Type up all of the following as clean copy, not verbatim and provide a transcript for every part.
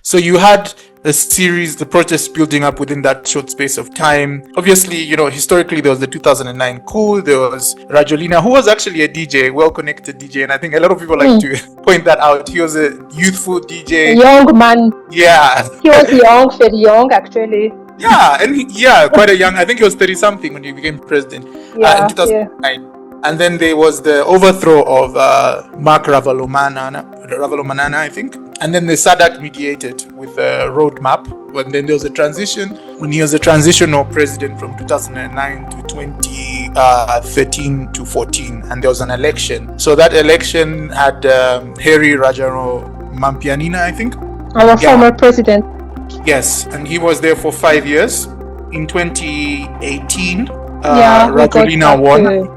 So you had a series, the protests building up within that short space of time. Obviously, historically there was the 2009 coup. There was Rajoelina, who was actually a DJ, well-connected DJ, and I think a lot of people like to point that out. He was a youthful DJ. A young man. Yeah. He was young, very young, actually. Yeah, and quite a young. I think he was 30-something when he became president in 2009. Yeah. And then there was the overthrow of Mark Ravalomanana, I think. And then the SADC mediated with a roadmap. And then there was a transition when he was a transitional president from 2009 to 2013 to 14. And there was an election. So that election had Harry Rajaramampianina, I think. Our former president. Yes, and he was there for 5 years. In 2018, Rajoelina won.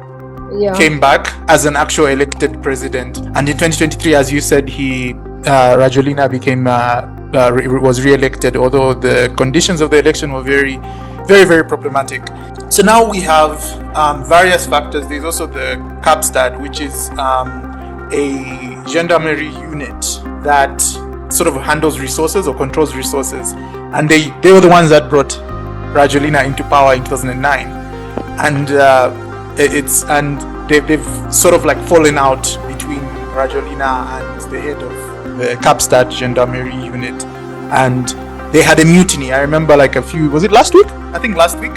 Came back as an actual elected president, and in 2023, as you said, Rajoelina became was re-elected, although the conditions of the election were very, very, very problematic. So now we have various factors. There's also the Kapstad, which is a gendarmerie unit that sort of handles resources or controls resources, and they were the ones that brought Rajoelina into power in 2009, and they've sort of like fallen out between Rajoelina and the head of the Kapstad gendarmerie unit, and they had a mutiny. I remember was it last week? I think last week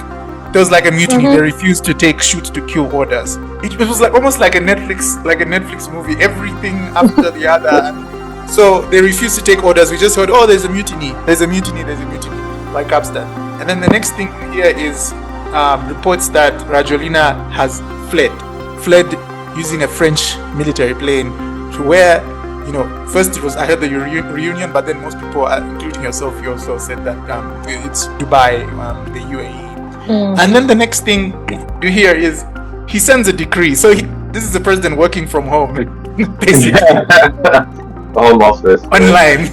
there was like a mutiny. They refused to take shoot to kill orders. It was like almost like a Netflix movie, everything after the other. And so they refused to take orders. We just heard, there's a mutiny by Kapstad. And then the next thing here is reports that Rajoelina has fled using a French military plane to where, first it was, I heard the reunion, but then most people, including yourself, you also said that it's Dubai, the UAE. And then the next thing you hear is he sends a decree. So this is the president working from home, basically. Home office. Online.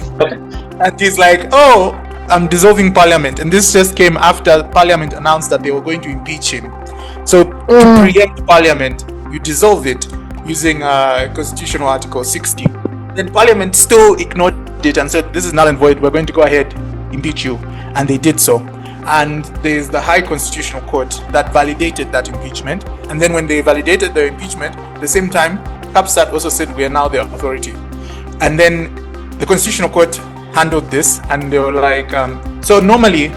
And he's like, I'm dissolving parliament. And this just came after parliament announced that they were going to impeach him. So to preempt parliament, you dissolve it using constitutional article 60. Then parliament still ignored it and said, this is null and void, we're going to go ahead, impeach you. And they did so. And there's the High Constitutional Court that validated that impeachment. And then when they validated the impeachment, at the same time, Kapstad also said, we are now the authority. And then the Constitutional Court handled this, and they were like, so normally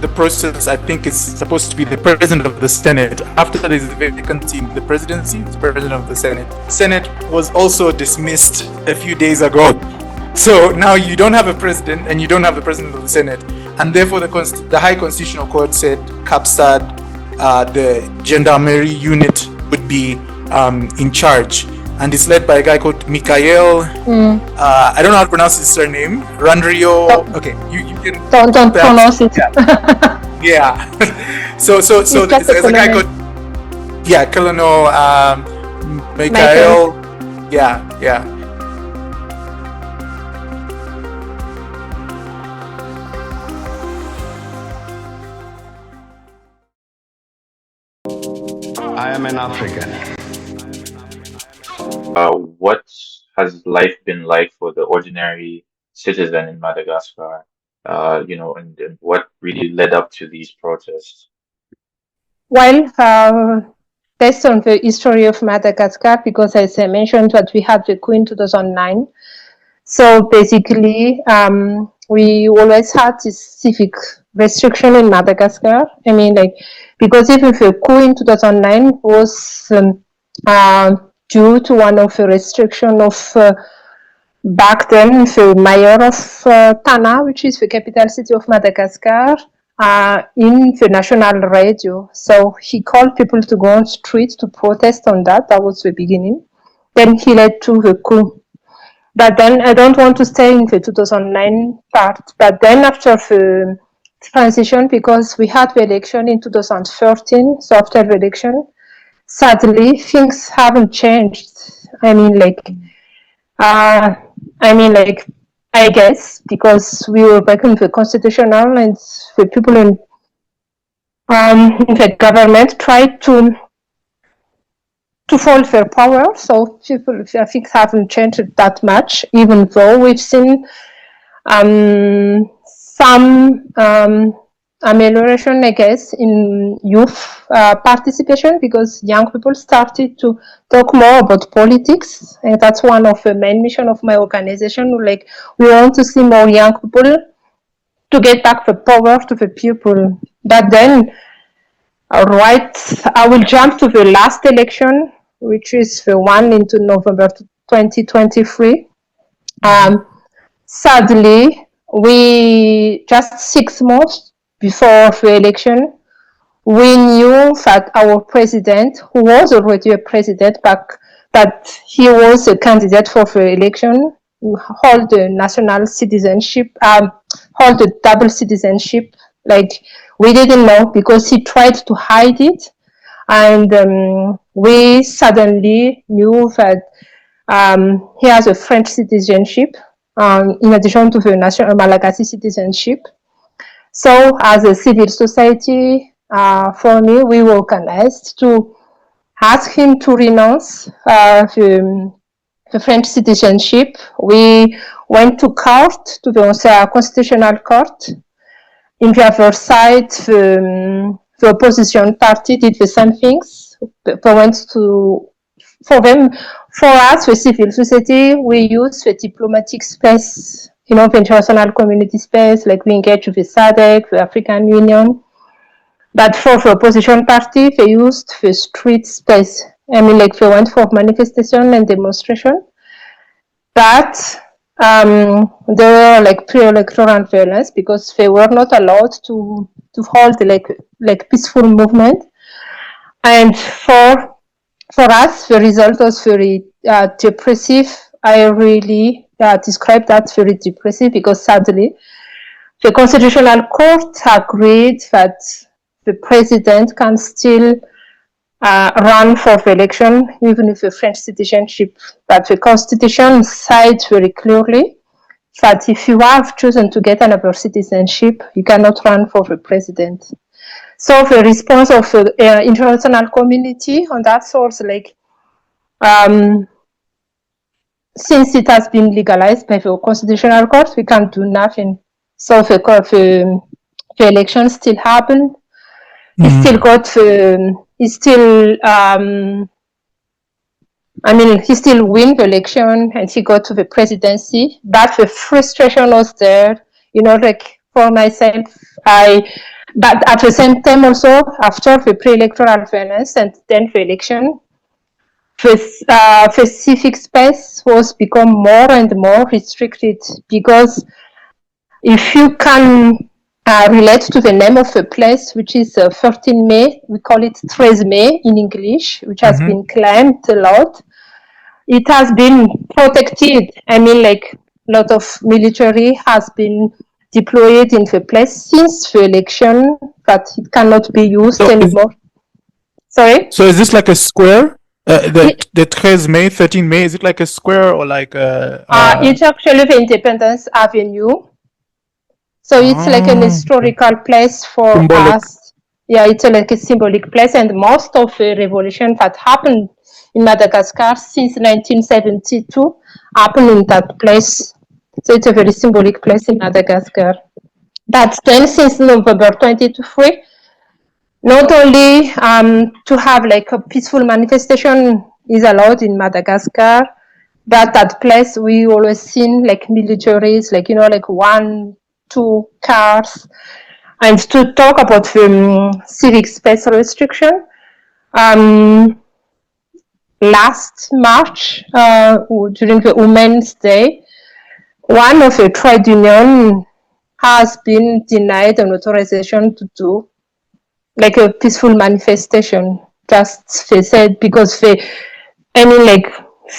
the process, I think, is supposed to be the president of the Senate. After there is a vacancy in the presidency, it's president of the Senate. Senate was also dismissed a few days ago. So now you don't have a president and you don't have the president of the Senate. And therefore the High Constitutional Court said Kapstad, the gendarmerie unit, would be in charge. And it's led by a guy called Mikhail. I don't know how to pronounce his surname. Okay, you can. Don't pronounce it. Yeah. So there's a guy called Colonel Mikhail. Yeah. I am an African. What has life been like for the ordinary citizen in Madagascar? And what really led up to these protests? Well, based on the history of Madagascar, because as I mentioned that we had the coup in 2009, so basically we always had this civic restriction in Madagascar. I mean, because even the coup in 2009 was due to one of the restriction of back then the mayor of Tana, which is the capital city of Madagascar, in the national radio. So he called people to go on street to protest on that. That was the beginning. Then he led to the coup. But then I don't want to stay in the 2009 part. But then after the transition, because we had the election in 2013, so after the election, sadly, things haven't changed. I guess because we were back in the constitutional and the people in the government tried to hold their power. So people, I think, haven't changed that much, even though we've seen Some amelioration, I guess, in youth participation, because young people started to talk more about politics, and that's one of the main mission of my organization. Like, we want to see more young people to get back the power to the people. But then, right, I will jump to the last election, which is the one into November 2023. Sadly, we just 6 months before the election, we knew that our president, who was already a president but he was a candidate for the election, hold the national citizenship, hold the double citizenship. Like, we didn't know because he tried to hide it, and we suddenly knew that he has a French citizenship, in addition to the national Malagasy citizenship. So, as a civil society, for me, we were organized to ask him to renounce the French citizenship. We went to court, to the constitutional court. In the other side, the opposition party did the same things. They went to, for us, the civil society, we use the diplomatic space, the international community space, like we engage with the SADC, the African Union. But for the opposition party, they used the street space. I mean, like, they went for manifestation and demonstration. But there were like pre-electoral violence because they were not allowed to hold like peaceful movement. And for us, the result was very depressive. I really describe that very depressive because sadly, the Constitutional Court agreed that the president can still run for the election, even with the French citizenship. But the Constitution cites very clearly that if you have chosen to get another citizenship, you cannot run for the president. So the response of the international community on that source, like, since it has been legalized by the Constitutional Court, we can't do nothing. So the election still happened. He still got, he still win the election and he got to the presidency. But the frustration was there, like, for myself, but at the same time also, after the pre-electoral fairness and then the election, the civic space was become more and more restricted, because if you can relate to the name of the place, which is 13 May, we call it 13 May in English, which has been claimed a lot. It has been protected. I mean, like, a lot of military has been deployed in the place since the election, but it cannot be used anymore. Sorry? So is this like a square? The 13 May, 13 May, is it like a square or like a... It's actually the Independence Avenue. So it's like an historical place for symbolic. us. Yeah, it's like a symbolic place, and most of the revolution that happened in Madagascar since 1972 happened in that place. So it's a very symbolic place in Madagascar. But then, since November 2023, not only to have like a peaceful manifestation is allowed in Madagascar, but that place we always seen like militaries, like, like 1-2 cars. And to talk about the civic space restriction, last March, during the Women's Day, one of the trade union has been denied an authorization to do like a peaceful manifestation. Just they said because they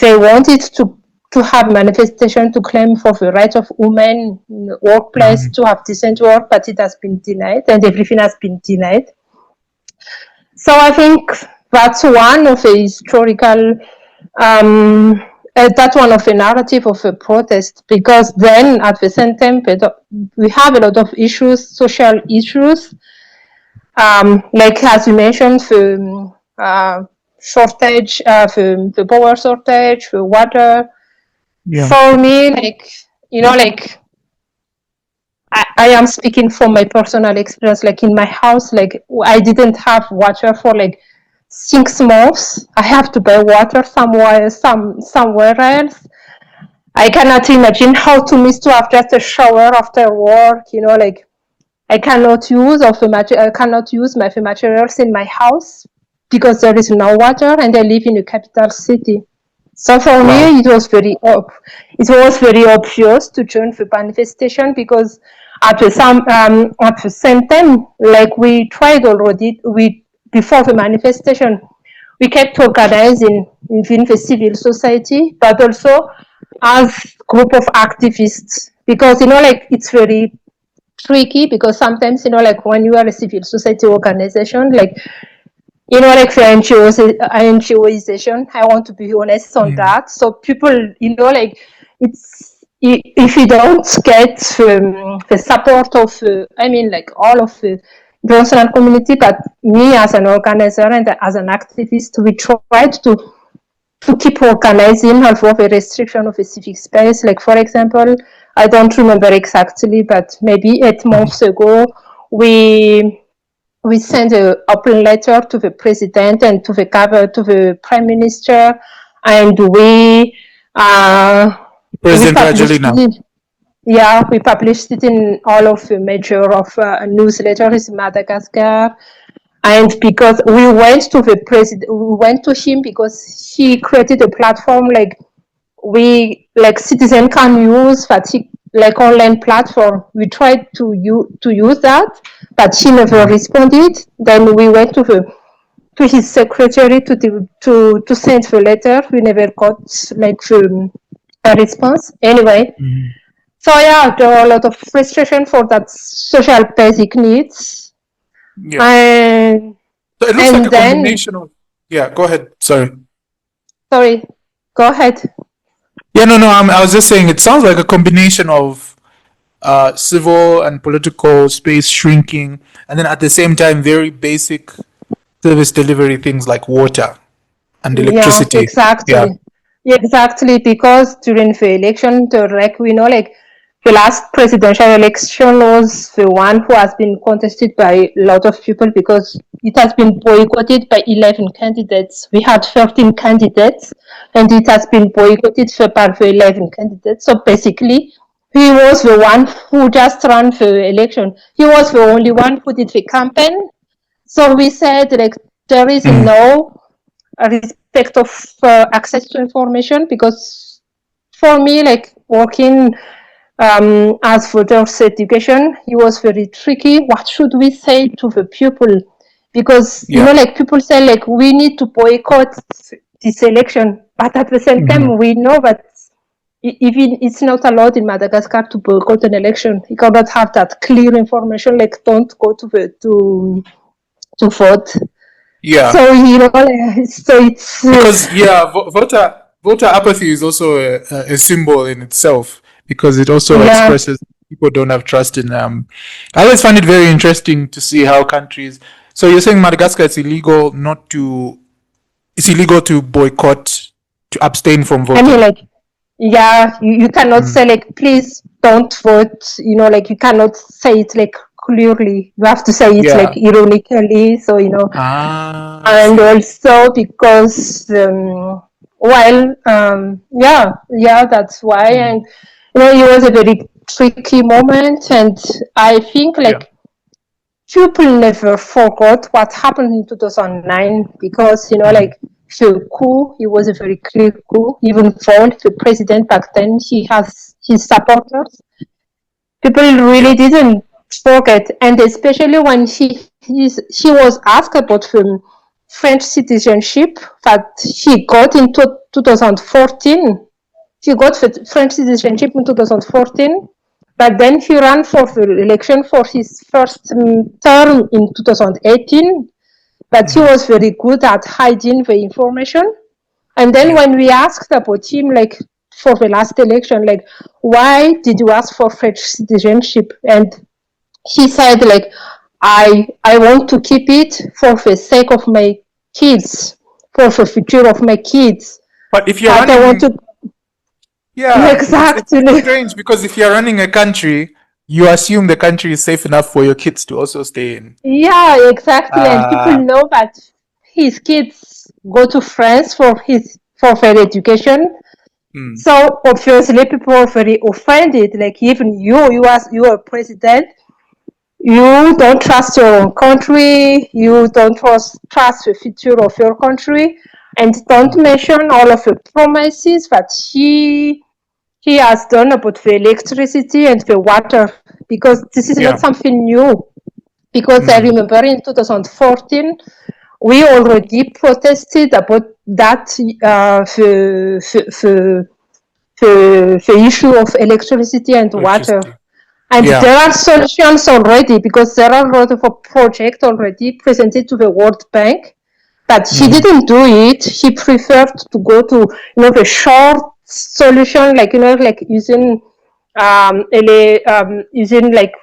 wanted to have manifestation to claim for the right of women in the workplace to have decent work, but it has been denied, and everything has been denied. So I think that's one of the historical, that's one of the narrative of the protest, because then at the same time we have a lot of issues, social issues, like as you mentioned, the shortage, the power shortage, the water. Yeah. For me, I am speaking from my personal experience. Like in my house, like I didn't have water for like 6 months. I have to buy water somewhere else. I cannot imagine how to miss to have just a shower after work. Like I cannot use my materials in my house because there is no water, and I live in a capital city. So for me, it was very obvious to join the manifestation because at the same time, like we tried already, before the manifestation, we kept organizing within the civil society, but also as group of activists, because like it's very tricky, because sometimes like when you are a civil society organization, like like the NGOization, I want to be honest on that. So people, like if you don't get the support of, like all of the international community, but me as an organizer and as an activist, we tried to keep organizing, although the restriction of a civic space. Like, for example, I don't remember exactly, but maybe 8 months ago, we sent an open letter to the president and to the prime minister, and we President published Rajoelina. it. Yeah, we published it in all of the major newsletters in Madagascar. And because we went to the president, we went to him because he created a platform like citizen can use, that like online platform. We tried to use that, but he never responded. Then we went to his secretary to send the letter. We never got a response. Anyway, so yeah, there are a lot of frustration for that social basic needs. Yeah. And so it looks like a combination of. Yeah, go ahead. Sorry, go ahead. Yeah, no. I was just saying it sounds like a combination of civil and political space shrinking, and then at the same time, very basic service delivery things like water and electricity. Yeah, exactly. Yeah. Exactly, because during the election, the last presidential election was the one who has been contested by a lot of people because it has been boycotted by 11 candidates. We had 13 candidates, and it has been boycotted by the 11 candidates. So basically, he was the one who just ran the election. He was the only one who did the campaign. So we said, like, there is no respect of access to information, because for me, like, working as voters education, it was very tricky. What should we say to the people? Because people say, like, we need to boycott this election, but at the same time we know that even it's not allowed in Madagascar to boycott an election. You cannot have that clear information, like, don't go to vote. Yeah. So so it's because voter apathy is also a symbol in itself, because it also expresses people don't have trust in them. I always find it very interesting to see how countries. So you're saying Madagascar, it's illegal to boycott, to abstain from voting. I mean, like, you cannot say, like, please don't vote. Like, you cannot say it like clearly. You have to say it like ironically. So and also because that's why. And it was a very tricky moment, and I think people never forgot what happened in 2009, because like the coup, it was a very clear coup. Even though the president back then, he has his supporters, people really didn't forget. And especially when he was asked about French citizenship that he got in 2014. He got French citizenship in 2014, but then he ran for the election for his first term in 2018. But he was very good at hiding the information. And then when we asked about him, like, for the last election, like, why did you ask for French citizenship? And he said, like, I want to keep it for the sake of my kids, for the future of my kids. But if you're running, exactly. It's strange, because if you're running a country You assume the country is safe enough for your kids to also stay in. Yeah, exactly. And people know that his kids go to France for their education. So obviously people are very offended. Like even you are president, you don't trust your own country, you don't trust the future of your country, and don't mention all of the promises that he has done about the electricity and the water, because this is not something new. Because I remember in 2014, we already protested about that, the issue of electricity and water. And there are solutions already, because there are a lot of projects already presented to the World Bank. But he didn't do it. He preferred to go to, the short solution, like using using like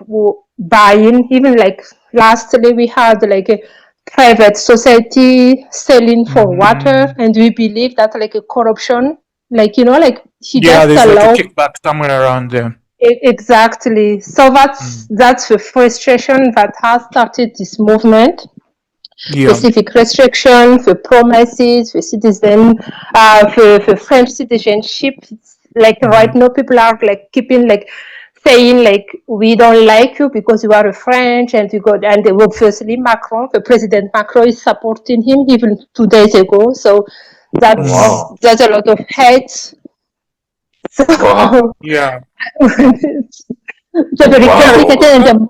buying. Even like lastly, we had like a private society selling for water, and we believe that like a corruption, like like he just there's allow like a kickback somewhere around there. Exactly. So that's the frustration that has started this movement. The civic restriction, the promises, the citizen, the French citizenship. Like right now, people are like keeping like saying like we don't like you because you are a French, and obviously Macron, the President Macron, is supporting him even 2 days ago. So that's a lot of hate. So, so very complicated.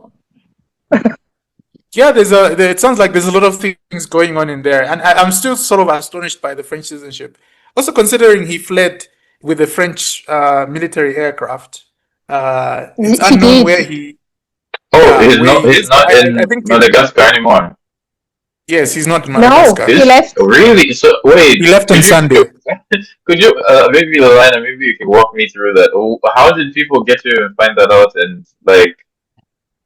It sounds like there's a lot of things going on in there, and I'm still sort of astonished by the French citizenship. Also, considering he fled with the French military aircraft, it's unknown where he. He's not in Madagascar anymore. Yes, he's not in Madagascar. No, he left. Really? So wait, he left on Sunday. Could you maybe Lalaina, maybe you can walk me through that? How did people get to find that out? And like,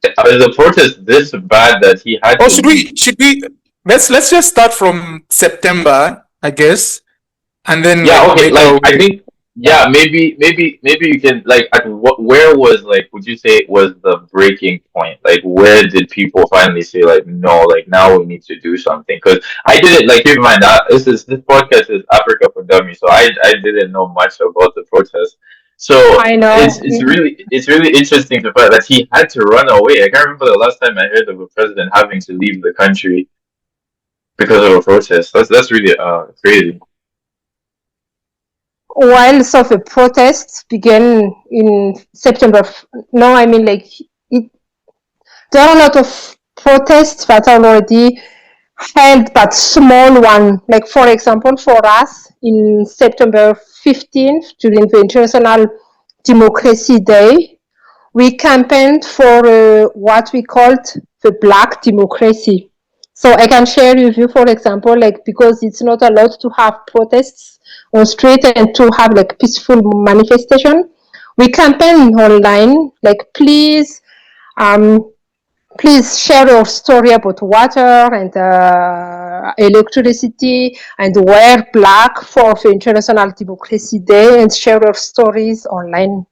is the protest this bad that he had? Oh, should we? Let's just start from September, I guess, and then I think. Yeah, maybe you can like where was like would you say was the breaking point? Like where did people finally say like no, like now we need to do something? Because I didn't like keep in mind that this podcast is Africa for Dummies, so I didn't know much about the protest. So I know it's really interesting to find that he had to run away. I can't remember the last time I heard of a president having to leave the country because of a protest. That's really crazy. While the protests began in September. No, I mean like there are a lot of protests that are already held, but small one. Like for example, for us in September 15th during the International Democracy Day, we campaigned for what we called the Black Democracy. So I can share with you, for example, like because it's not allowed to have protests on street and to have like peaceful manifestation, we campaign online like please share your story about water and electricity, and wear black for the International Democracy Day, and share your stories online.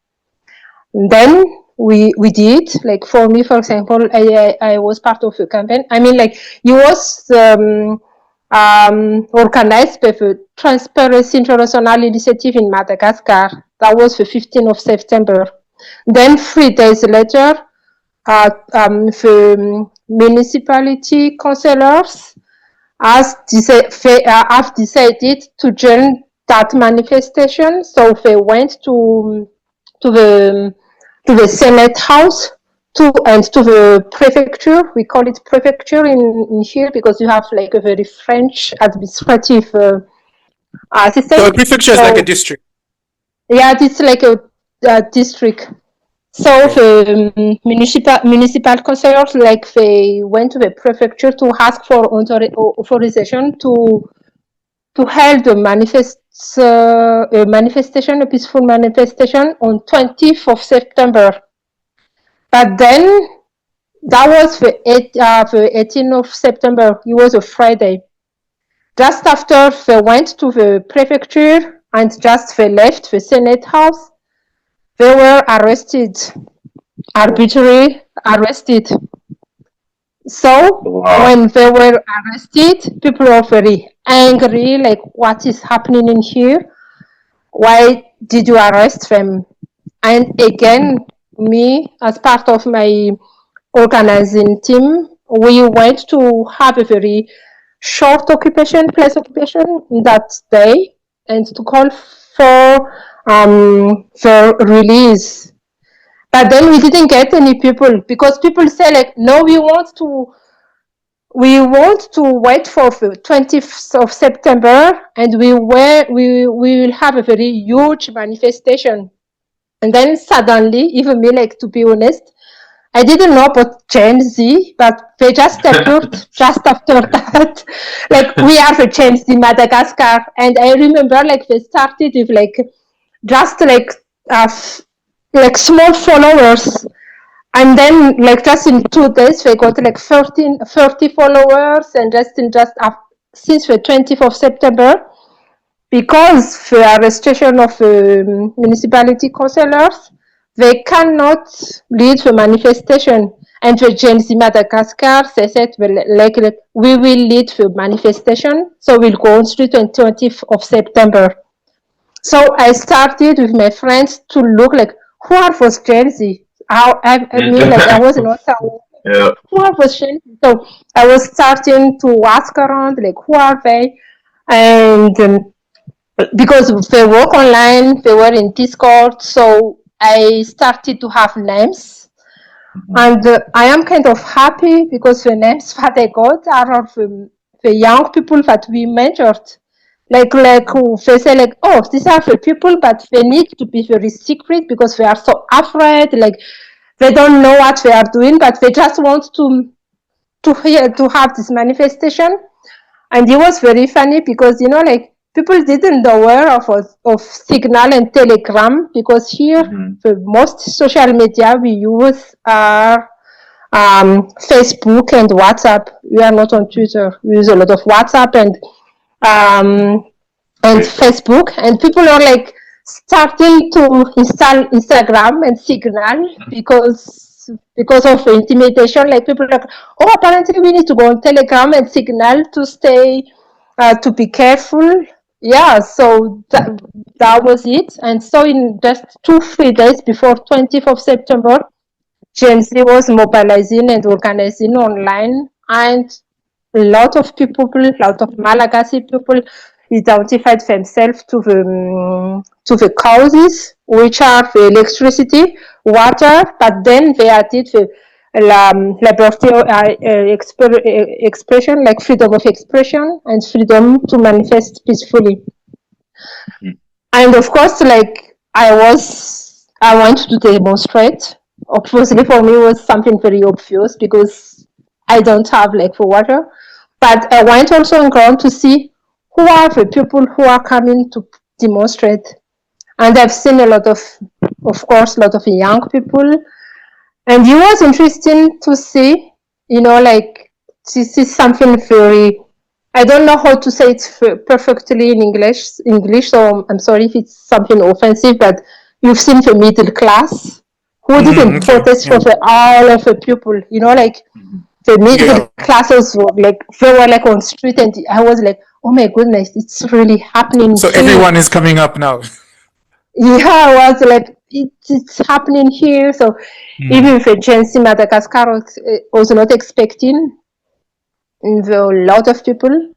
And then we did, like for me, for example, I was part of the campaign. I mean, like it was organized by the Transparency International Initiative in Madagascar. That was the 15th of September. Then 3 days later, the municipality councillors have decided to join that manifestation. So they went to the Senate House and to the prefecture. We call it prefecture in here because you have like a very French administrative system. So a prefecture is like a district. Yeah, it's like a district. So the municipal councillors, like they went to the prefecture to ask for authorization to hold a manifestation, a peaceful manifestation on 20th of September. But then that was the 18th of September. It was a Friday. Just after they went to the prefecture and just they left the Senate House, they were arrested. arbitrarily arrested. So Wow. when they were arrested, people were very angry, like, what is happening in here? Why did you arrest them? And again, me, as part of my organizing team, we went to have a very short occupation, place occupation that day, and to call for the release. But then we didn't get any people, because people say, like, no, we want to wait for the 20th of September, and we will have a very huge manifestation. And then suddenly, even me, like, to be honest, I didn't know about Gen Z, but they just appeared just after that. Like, we are the Gen Z Madagascar. And I remember, like, they started with, like, just like small followers. And then, like, just in 2 days, they got like 30 followers. And since the 20th of September, because the arrestation of municipality councillors, they cannot lead the manifestation. And the Gen Z Madagascar, they said, well, like, we will lead the manifestation, so we'll go on street on 20th of September. So I started with my friends to look, like, who are those Gen Z? I mean, like, I was not Yeah. who are those Gen Z? So I was starting to ask around, like, who are they? And because they work online, they were in Discord, so I started to have names. And I am kind of happy, because the names that I got are of the young people that we measured. Like who they say, like, oh, these are the people, but they need to be very secret, because they are so afraid, like, they don't know what they are doing, but they just want to have this manifestation. And it was very funny, because, like, people didn't aware of Signal and Telegram, because here the most social media we use are Facebook and WhatsApp. We are not on Twitter. We use a lot of WhatsApp and Facebook, and people are, like, starting to install Instagram and Signal, because of the intimidation. Like, people are like, oh, apparently we need to go on Telegram and Signal to stay, to be careful. Yeah, so that was it. And so in just 2-3 days before 20th of September, Gen Z was mobilizing and organizing online, and a lot of Malagasy people identified themselves to the causes, which are the electricity, water, but then they added the liberty expression, like freedom of expression and freedom to manifest peacefully. And of course, like, I wanted to demonstrate. Obviously, for me, it was something very obvious, because I don't have, like, for water. But I went also on ground to see who are the people who are coming to demonstrate. And I've seen a lot of young people. And it was interesting to see, like, this is something very, I don't know how to say it perfectly in English, so I'm sorry if it's something offensive, but you've seen the middle class who didn't protest for all of the people, like, the middle classes were, like, they were, like, on street, and I was like, oh my goodness, it's really happening. So here. everyone is coming up now. Yeah, I was like, it's happening here. So even the Gen Z Madagascar was not expecting a lot of people.